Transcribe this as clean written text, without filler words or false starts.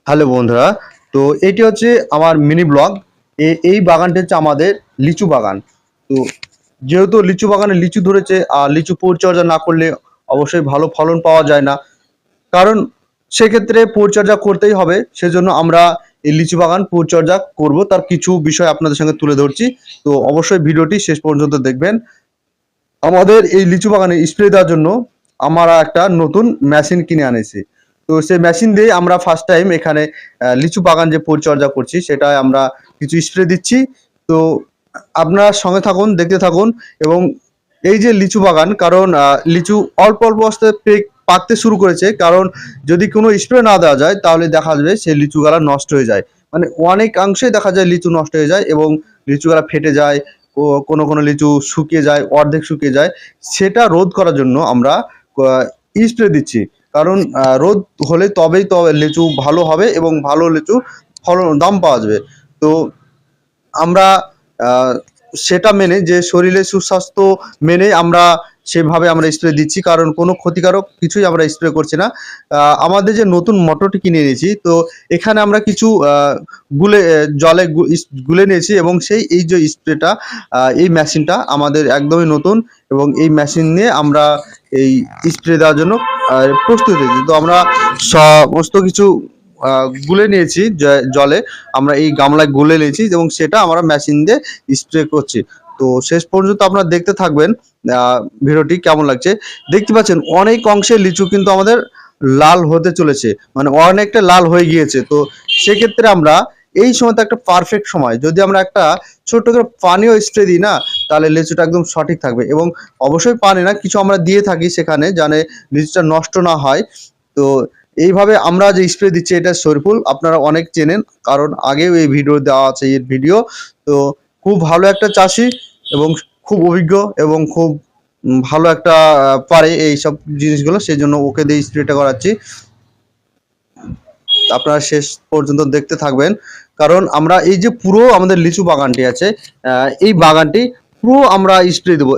Hello বন্ধুরা, তো এটি হচ্ছে আমার মিনি ব্লগ। এই বাগানটি হচ্ছে আমাদের লিচু বাগান। তো যেহেতু লিচু বাগানে লিচু ধরেছে, আর লিচু পরিচর্যা না করলে অবশ্যই ভালো ফলন পাওয়া যায় না। কারণ সেক্ষেত্রে পরিচর্যা করতেই হবে, সেজন্য আমরা এই লিচু বাগান পরিচর্যা করব, তার কিছু বিষয় আপনাদের সঙ্গে তুলে ধরছি। তো অবশ্যই ভিডিওটি শেষ পর্যন্ত দেখবেন। আমাদের এই লিচু বাগানে স্প্রে দেওয়ার জন্য আমরা একটা নতুন মেশিন কিনে আনেছি। তো সেই মেশিন দিয়ে আমরা ফার্স্ট টাইম এখানে লিচু বাগান যে পরিচর্যা করছি সেটায় আমরা কিছু স্প্রে দিচ্ছি। তো আপনারা সঙ্গে থাকুন, দেখতে থাকুন। এবং এই যে লিচু বাগান, কারণ লিচু অল্প অল্প আস্তে পাকতে শুরু করেছে, কারণ যদি কোনো স্প্রে না দেওয়া যায় তাহলে দেখা যাবে সেই লিচু গালা নষ্ট হয়ে যায়। মানে অনেকাংশেই দেখা যায় লিচু নষ্ট হয়ে যায় এবং লিচু গালা ফেটে যায়, ও কোনো কোনো লিচু শুকিয়ে যায়, অর্ধেক শুকিয়ে যায়। সেটা রোধ করার জন্য আমরা স্প্রে দিচ্ছি। কারণ রোদ হলে তবেই লিচু ভালো হবে এবং ভালো লিচু ফলন দাম পাওয়া যাবে। তো আমরা আহ, সেটা মেনে, যে শরীরের সুস্বাস্থ্য মেনে আমরা সেভাবে আমরা স্প্রে দিচ্ছি, কারণ কোনো ক্ষতিকারক কিছুই আমরা স্প্রে করছি না। আমাদের যে নতুন মোটরটি কিনে নিয়েছি, তো এখানে আমরা কিছু জলে গুলে নিয়েছি এবং এই যে স্প্রেটা, এই মেশিনটা আমাদের একদমই নতুন। এবং এই মেশিন নিয়ে আমরা এই স্প্রে দেওয়ার জন্য প্রস্তুত হয়েছি। তো আমরা সমস্ত কিছু গুলে নিয়েছি জলে, আমরা এই গামলায় গুলে নিয়েছি এবং সেটা আমরা মেশিন দিয়ে স্প্রে করছি। তো শেষ পর্যন্ত আপনারা দেখতে থাকবেন ভিডিওটি কেমন লাগছে। দেখতে পাচ্ছেন অনেক অংশে লিচু কিন্তু আমাদের লাল হতে চলেছে, মানে অনেকটা লাল হয়ে গিয়েছে। তো সেক্ষেত্রে আমরা এই সময়টা একটা পারফেক্ট সময়, যদি আমরা একটা ছোট্ট করে পানিও স্প্রে দিই না, তাহলে লিচুটা একদম সঠিক থাকবে। এবং অবশ্যই পানি না, কিছু আমরা দিয়ে থাকি সেখানে, জানে লিচুটা নষ্ট না হয়। তো এইভাবে আমরা যে স্প্রে দিচ্ছি, এটা সরফুল, আপনারা অনেক চেনেন, কারণ আগেও এই ভিডিও দেওয়া আছে এর ভিডিও। তো খুব ভালো একটা চাষি এবং খুব অভিজ্ঞ এবং খুব ভালো একটা পারে এই সব জিনিসগুলো, সেই জন্য ওকে দিয়ে স্প্রেটা করাচ্ছি। আপনারা শেষ পর্যন্ত দেখতে থাকবেন, কারণ আমরা এই যে পুরো আমাদের লিচু বাগানটি আছে, এই বাগানটি পুরো আমরা স্প্রে দেবো।